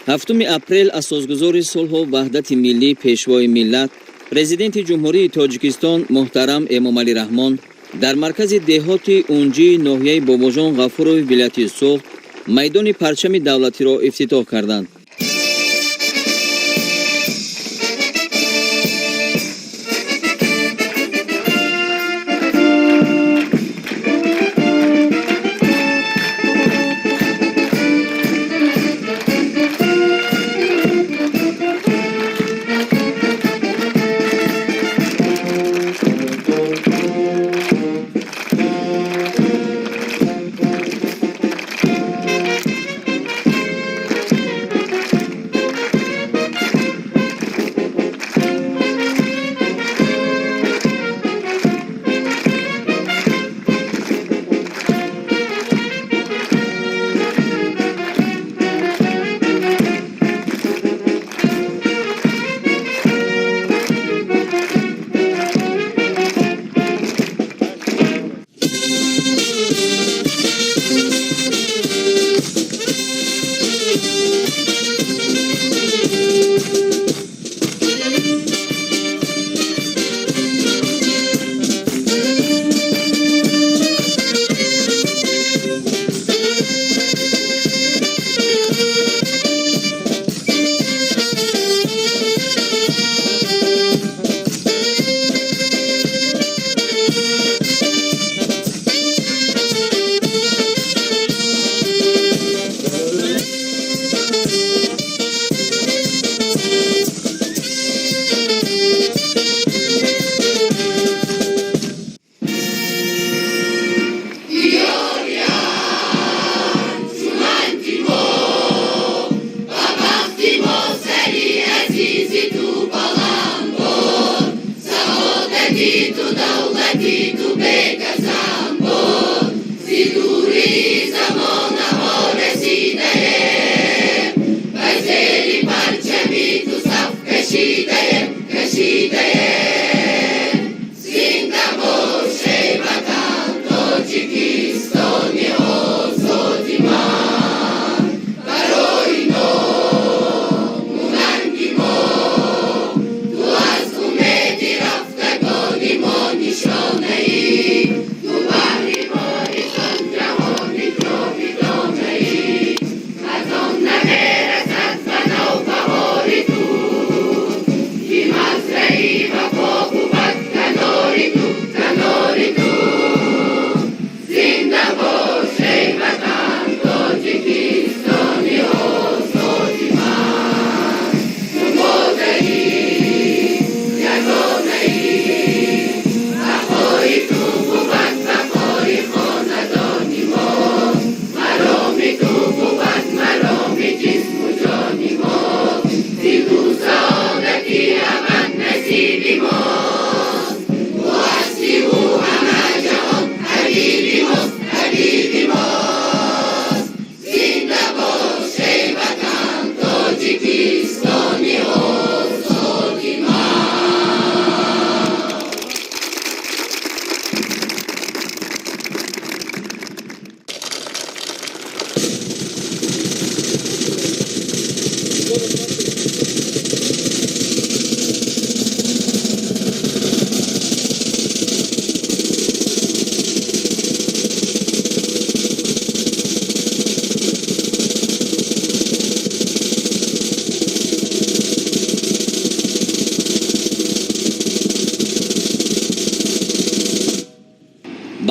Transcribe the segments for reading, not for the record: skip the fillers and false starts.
7 апрел асосгузори сулҳу ваҳдати миллӣ пешвои миллат президенти ҷумҳурии Тоҷикистон муҳтарам Эмомалӣ Раҳмон дар маркази деҳоти Унҷии ноҳияи Бобожон Ғафурови вилояти Суғд майдони парчами давлатиро ифтитоҳ карданд.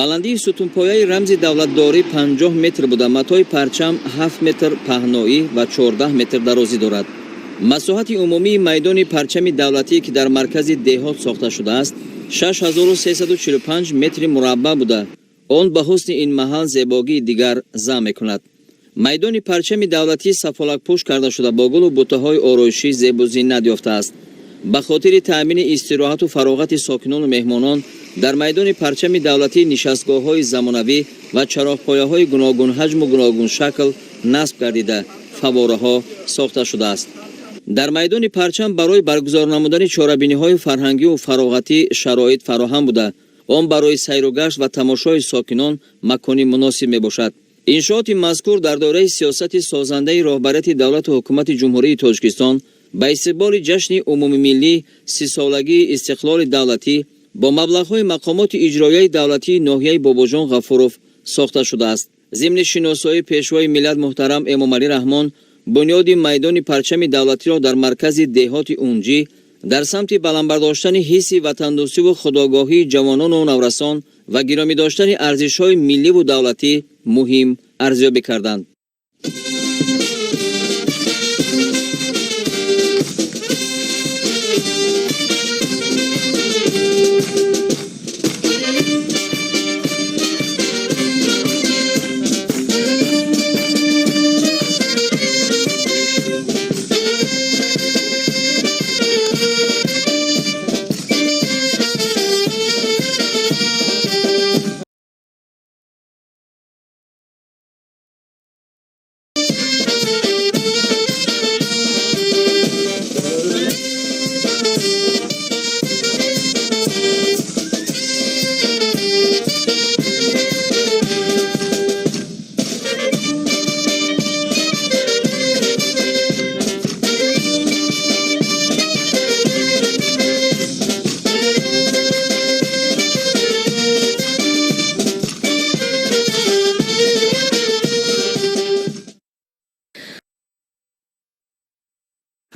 баландии сутунпояи рамзи давлатдорӣ 50 метр буда матои парчам 7 метр паҳноӣ ва 14 метр дарозӣ дорад. масоҳати умумии майдони парчами давлатӣ ки дар маркази деҳот сохта шудааст 6345 метри мураббаъ буда он ба ҳусни ин маҳал зебогии дигар зам мекунад. майдони парчами давлатӣ сафолакпӯш карда шуда бо гулу бутаҳои ороишӣ зебу зиннат ёфтааст. ба хотири таъмини истироҳату фароғати сокинону меҳмонон дар майдони парчами давлатӣ нишастгоҳҳои замонавӣ ва чароғпояҳои гуногун ҳаҷму гуногун шакл насб гардида фаввораҳо сохта шудааст. дар майдони парчам барои баргузор намудани чорабиниҳои фарҳангиву фароғатӣ шароит фароҳам буда он барои сайру гашт ва тамошои сокинон макони муносиб мебошад. иншоот мазкур дар доираи сиёсати созандаи роҳбарияти давлату ҳукумати ҷумҳурии Тоҷикистон ба истиқболи ҷашни умумимиллӣ сисолагии истиқлоли давлатӣ бо маблағҳои мақомоти иҷроияи давлатии ноҳияи Бобоҷон Ғафуров сохта шудааст. зимни шиносоии пешвои миллат муҳтарам Эмомалӣ Раҳмон бунёди майдони парчами давлатиро дар маркази деҳоти Унҷӣ дар самти баландбардоштани ҳисси ватандӯстиву худогоҳии ҷавонону наврасон ва гиромӣ доштани арзишҳои милливу давлатӣ муҳим арзёбӣ карданд.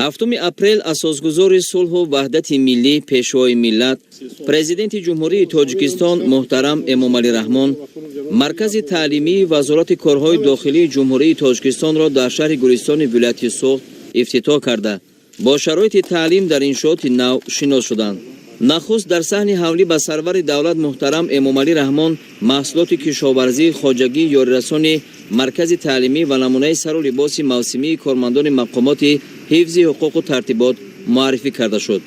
ҳафтуми апрел асосгузори сулҳу ваҳдати миллӣ пешвои миллат президенти ҷумҳурии Тоҷикистон муҳтарам Эмомалӣ Раҳмон маркази таълимии вазорати корҳои дохилии ҷумҳурии Тоҷикистонро дар шаҳри Гулистони вилояти Суғд ифтитоҳ карда бо шароити таълим дар иншооти нав шинос шуданд. нахуст дар саҳни ҳавлӣ ба сарвари давлат муҳтарам Эмомалӣ Раҳмон маҳсулоти кишоварзӣ, хоҷагӣ, ёрирасони маркази таълимӣ ва намунаи сару либоси мавсимии кормандони мақомоти ҳифзи ҳуқуқу тартибот муаррифӣ карда шуд.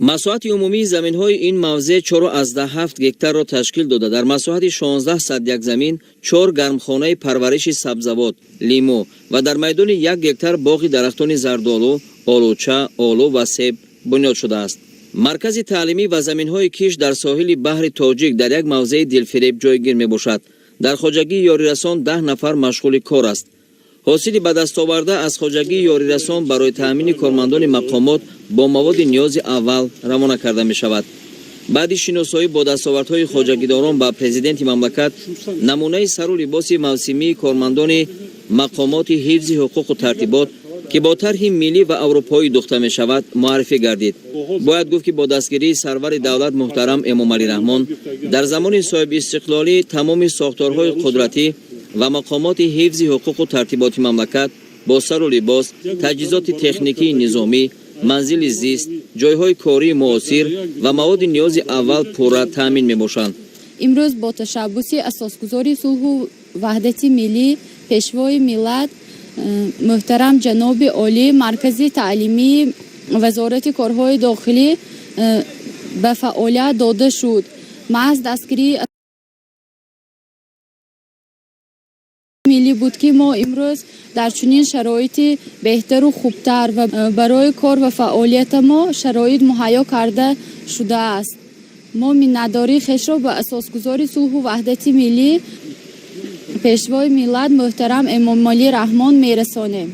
масоҳати умумии заминҳои ин мавзеъ 4,7 гектарро ташкил дода дар масоҳати 16 садяк замин 4 гармхонаи парвариши сабзавот, лимӯ ва дар майдони 1 гектар боғи дарахтони зардолу, олуча, олу ва себ бунёд шудааст. маркази таълимӣ ва заминҳои киш дар соҳили баҳри Тоҷик дар як мавзеи дилфиреб ҷойгир мебошад. дар хоҷагии ёрирасон 10 нафар машғули кор аст. ҳосили ба дастоварда аз хоҷагии ёрирасон барои таъмини кормандони мақомот бо маводи ниёзи аввал равона карда мешавад. баъди шиносоӣ бо дастовардҳои хоҷагидорон ба президенти мамлакат намунаи сару либоси мавсимии кормандони мақомоти ҳифзи ҳуқуқу тартибот ки бо тарҳи миллӣ ва аврупоӣ духта мешавад муаррифӣ гардид. бояд гуфт ки бо дастгирии сарвари давлат муҳтарам Эмомалӣ Раҳмон дар замони соҳибистиқлолӣ тамоми сохторҳои қудратӣ ва мақомоти ҳифзи ҳуқуқу тартиботи мамлакат бо сару либос, таҷҳизоти техникии низомӣ, манзили зист, ҷойҳои кории муосир ва маводи ниёзи аввал пурра таъмин мебошанд. имрӯз бо ташаббуси асосгузори сулҳу ваҳдати миллӣ пешвои миллат муҳтарам ҷаноби олӣ маркази таълимии вазорати корҳои дохилӣ ба фаъолият дода шуд. маҳз дастгирии миллӣ буд ки мо имрӯз дар чунин шароити беҳтару хубтар ва барои кор ва фаъолияти мо шароит муҳайё карда шудааст. мо миннатдории хешро ба асосгузори сулҳу ваҳдати миллӣ пешвои миллат муҳтарам Эмомалӣ Раҳмон мерасонем.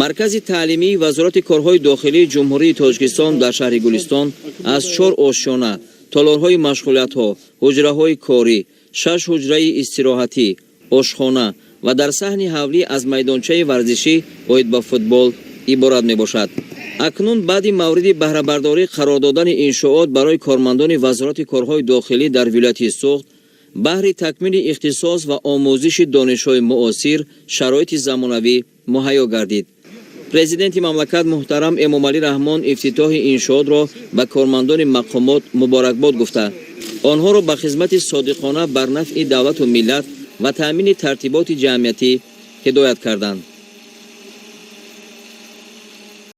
маркази таълимии вазорати корҳои дохилии ҷумҳурии Тоҷикистон дар шаҳри Гулистон аз 4 ошёна, толорҳои машғулиятҳо, ҳуҷраҳои корӣ, 6 ҳуҷраи истироҳатӣ, ошхона ва дар саҳни ҳавлӣ аз майдончаи варзишӣ оид ба футбол иборат мебошад. акнун баъди мавриди баҳрабардорӣ қарор додани иншоот барои кормандони вазорати корҳои дохилӣ дар вилояти Суғд баҳри такмили ихтисос ва омӯзиши донишҳои муосир шароити замонавӣ муҳайё гардид. президенти мамлакат муҳтарам Эмомалӣ Раҳмон ифтитоҳи иншоотро ба кормандони мақомот муборакбод гуфта онҳоро ба хизмати содиқона бар нафъи давлату миллат ва таъмини тартиботи ҷамъиятӣ ҳидоят карданд.